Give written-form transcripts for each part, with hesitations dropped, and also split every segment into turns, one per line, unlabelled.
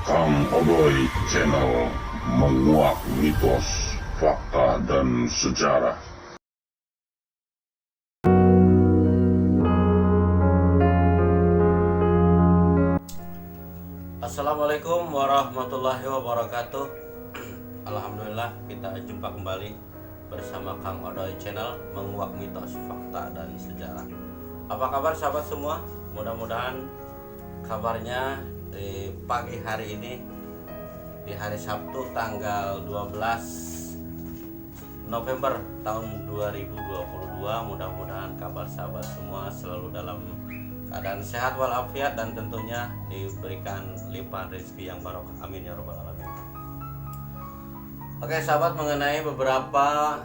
Kang Odoy Channel menguak mitos, fakta, dan sejarah.
Assalamualaikum warahmatullahi wabarakatuh. Alhamdulillah kita jumpa kembali bersama Kang Odoy Channel menguak mitos, fakta, dan sejarah. Apa kabar sahabat semua? Mudah-mudahan kabarnya di pagi hari ini, di hari Sabtu tanggal 12 November tahun 2022, mudah-mudahan kabar sahabat semua selalu dalam keadaan sehat walafiat dan tentunya diberikan limpahan rezeki yang barokah, amin ya robbal alamin. Oke sahabat, mengenai beberapa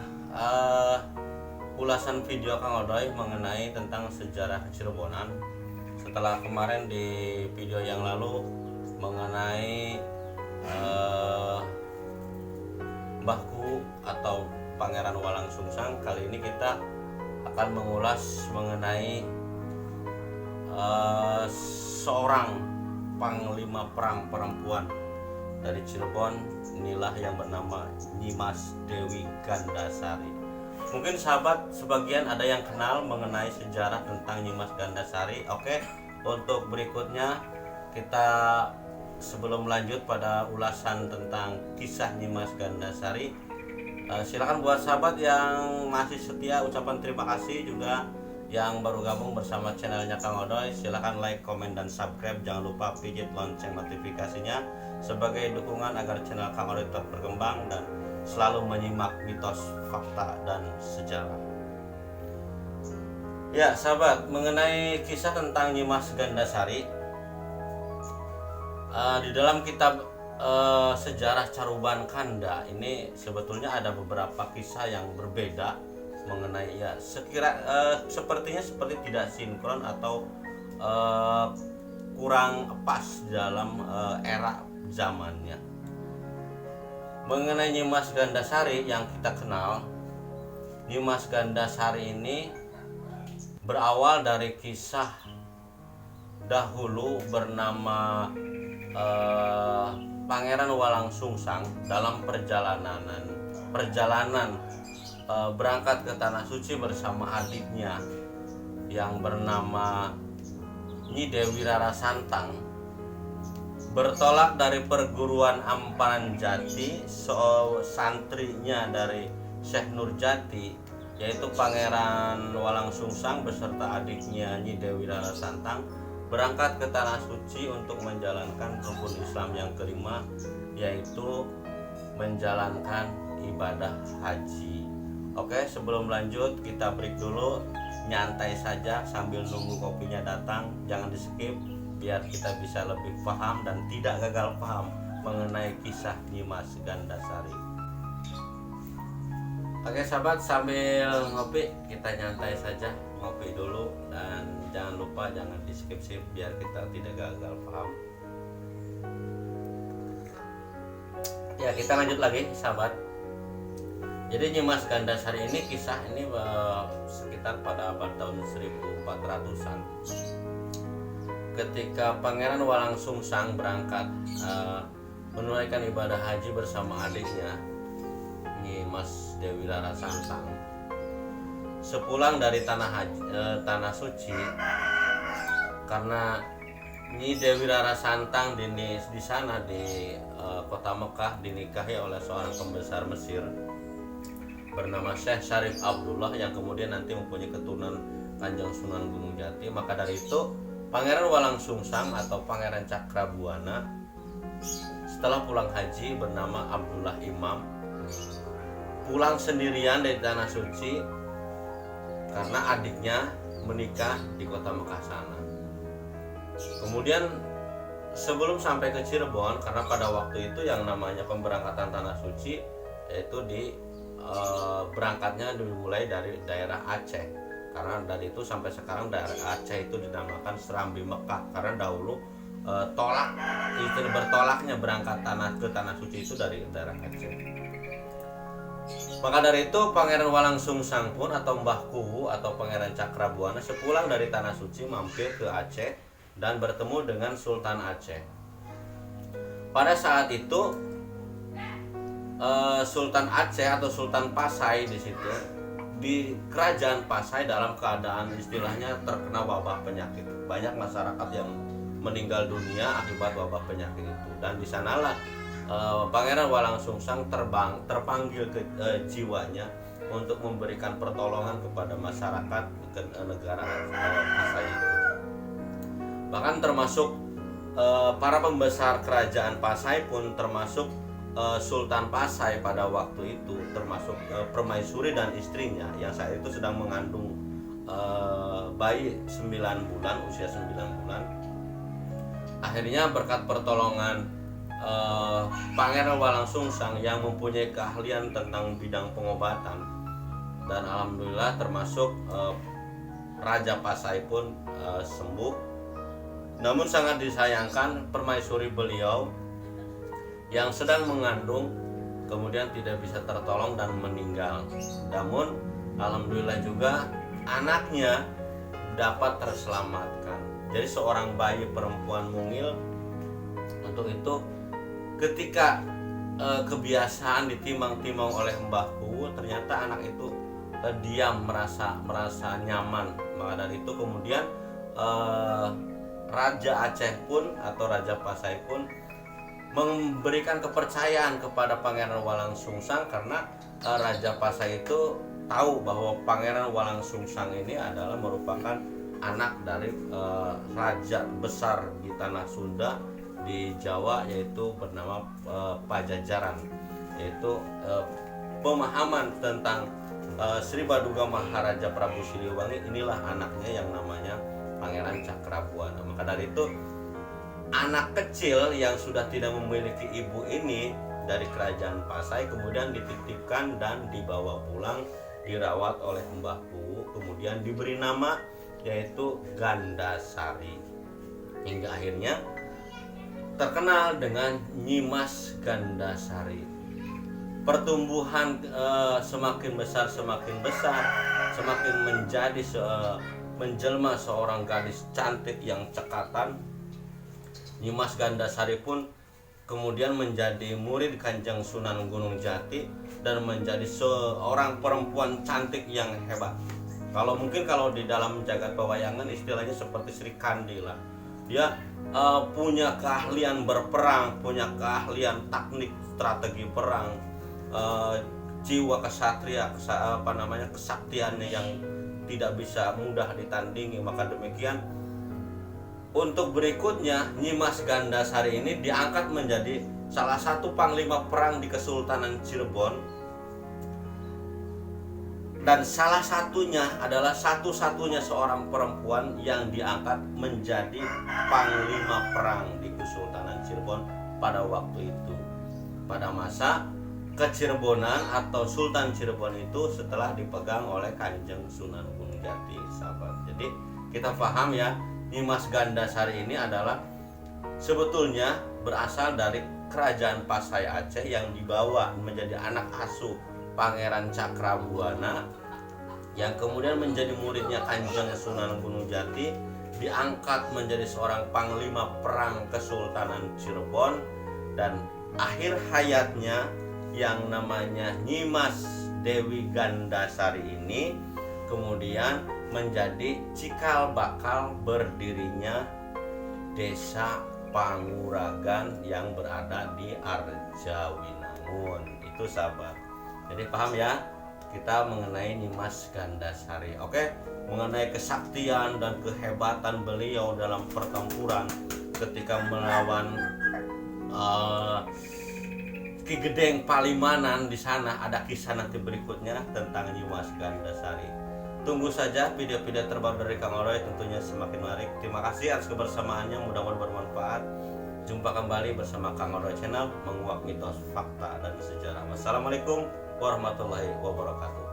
ulasan video Kang Odoy mengenai tentang sejarah Cirebonan. Setelah kemarin di video yang lalu mengenai Mbahku atau Pangeran Walang Sungsang, kali ini kita akan mengulas mengenai seorang panglima perang perempuan dari Cirebon, inilah yang bernama Nyimas Dewi Gandasari. Mungkin sahabat sebagian ada yang kenal mengenai sejarah tentang Nyimas Gandasari. Oke, untuk berikutnya kita sebelum lanjut pada ulasan tentang kisah Nyimas Gandasari, silakan buat sahabat yang masih setia ucapan terima kasih, juga yang baru gabung bersama channelnya Kang Odoy, silahkan like, komen, dan subscribe. Jangan lupa pijit lonceng notifikasinya sebagai dukungan agar channel Kang Odoy tetap berkembang dan selalu menyimak mitos, fakta, dan sejarah. Ya sahabat, mengenai kisah tentang Nyimas Gandasari, di dalam kitab sejarah Caruban Kanda ini sebetulnya ada beberapa kisah yang berbeda mengenai, ya sepertinya seperti tidak sinkron atau kurang pas dalam era zamannya. Mengenai Nyimas Gandasari yang kita kenal, Nyimas Gandasari ini berawal dari kisah dahulu bernama Pangeran Walang Sungsang dalam perjalanan berangkat ke Tanah Suci bersama adiknya yang bernama Nyi Dewi Rara Santang, bertolak dari perguruan Amparan Jati, santrinya dari Syekh Nurjati, yaitu Pangeran Walang Sungsang beserta adiknya Nyi Dewi Rara Santang berangkat ke Tanah Suci untuk menjalankan rukun Islam yang kelima, yaitu menjalankan ibadah haji. Oke, sebelum lanjut kita break dulu, nyantai saja sambil nunggu kopinya datang, jangan di skip biar kita bisa lebih paham dan tidak gagal paham mengenai kisah Nyimas Gandasari. Oke sahabat, sambil ngopi kita nyantai saja, ngopi dulu, dan jangan lupa jangan di skip biar kita tidak gagal paham. Ya, kita lanjut lagi sahabat. Jadi Nyimas Gandasari ini, kisah ini sekitar pada abad tahun 1400-an. Ketika Pangeran Walang Sungsang berangkat menunaikan ibadah haji bersama adiknya Nyimas Dewi Rara Santang. Sepulang dari tanah suci, karena Nyi Dewi Rara Santang di sana di kota Mekah dinikahi oleh seorang pembesar Mesir bernama Syekh Syarif Abdullah yang kemudian nanti mempunyai keturunan Kanjeng Sunan Gunung Jati. Maka dari itu Pangeran Walang Sungsang atau Pangeran Cakrabuana setelah pulang haji bernama Abdullah Imam pulang sendirian dari Tanah Suci karena adiknya menikah di kota Mekah sana. Kemudian sebelum sampai ke Cirebon, karena pada waktu itu yang namanya pemberangkatan Tanah Suci yaitu berangkatnya dimulai dari daerah Aceh, karena dari itu sampai sekarang daerah Aceh itu dinamakan Serambi Mekah, karena dahulu bertolaknya berangkat ke Tanah Suci itu dari daerah Aceh. Maka dari itu Pangeran Walang Sungsang pun atau Mbahku atau Pangeran Cakrabuana sepulang dari Tanah Suci mampir ke Aceh dan bertemu dengan Sultan Aceh. pada saat itu Sultan Aceh atau Sultan Pasai di situ, di kerajaan Pasai dalam keadaan istilahnya terkena wabah penyakit. Banyak masyarakat yang meninggal dunia akibat wabah penyakit itu, dan di sanalah Pangeran Walangsungsang terpanggil ke jiwanya untuk memberikan pertolongan kepada masyarakat ke negara Pasai itu. Bahkan termasuk para pembesar kerajaan Pasai pun, termasuk Sultan Pasai pada waktu itu, termasuk permaisuri dan istrinya yang saat itu sedang mengandung bayi 9 bulan, usia 9 bulan. Akhirnya berkat pertolongan Pangeran Walangsungsang yang mempunyai keahlian tentang bidang pengobatan, dan alhamdulillah termasuk Raja Pasai pun sembuh. Namun sangat disayangkan permaisuri beliau yang sedang mengandung kemudian tidak bisa tertolong dan meninggal. Namun alhamdulillah juga anaknya dapat terselamatkan. Jadi seorang bayi perempuan mungil, untuk itu ketika kebiasaan ditimang-timang oleh mbahku, ternyata anak itu diam, merasa nyaman. Maka dari itu kemudian Raja Aceh pun atau Raja Pasai pun memberikan kepercayaan kepada Pangeran Walangsungsang, karena Raja Pasai itu tahu bahwa Pangeran Walangsungsang ini adalah merupakan anak dari raja besar di tanah Sunda di Jawa, yaitu bernama Pajajaran, yaitu pemahaman tentang Sri Baduga Maharaja Prabu Siliwangi. Inilah anaknya yang namanya Pangeran Cakrabuana. Maka dari itu anak kecil yang sudah tidak memiliki ibu ini dari kerajaan Pasai kemudian dititipkan dan dibawa pulang, dirawat oleh mbahku, kemudian diberi nama yaitu Gandasari, hingga akhirnya terkenal dengan Nyimas Gandasari. Pertumbuhan semakin besar, semakin menjadi menjelma seorang gadis cantik yang cekatan. Nyimas Gandasari pun kemudian menjadi murid Kanjeng Sunan Gunung Jati dan menjadi seorang perempuan cantik yang hebat. Kalau di dalam jagat pewayangan istilahnya seperti Sri Kandi lah. Dia punya keahlian berperang, punya keahlian teknik strategi perang, jiwa kesatria, kesaktiannya yang tidak bisa mudah ditandingi. Maka demikian untuk berikutnya Nyimas Gandasari ini diangkat menjadi salah satu panglima perang di Kesultanan Cirebon, dan salah satunya adalah satu-satunya seorang perempuan yang diangkat menjadi panglima perang di Kesultanan Cirebon pada waktu itu, pada masa Kecirebonan atau Sultan Cirebon itu setelah dipegang oleh Kanjeng Sunan Gunung Jati, sahabat. Jadi kita paham ya, Nyimas Gandasari ini adalah sebetulnya berasal dari kerajaan Pasai Aceh yang dibawa menjadi anak asuh Pangeran Cakrabuana, yang kemudian menjadi muridnya Kanjeng Sunan Gunung Jati, diangkat menjadi seorang panglima perang Kesultanan Cirebon, dan akhir hayatnya yang namanya Nyimas Dewi Gandasari ini kemudian menjadi cikal bakal berdirinya Desa Panguragan yang berada di Arjawinangun. Itu sahabat. Jadi paham ya kita mengenai Nyimas Gandasari. Oke, mengenai kesaktian dan kehebatan beliau dalam pertempuran ketika melawan Ki Gedeng Palimanan. Di sana ada kisah nanti berikutnya tentang Nyimas Gandasari. Tunggu saja video-video terbaru dari Kang Oroy, tentunya semakin menarik. Terima kasih atas kebersamaannya, mudah-mudahan bermanfaat. Jumpa kembali bersama Kang Oroy Channel, menguak mitos, fakta, dan sejarah. Wassalamualaikum warahmatullahi wabarakatuh.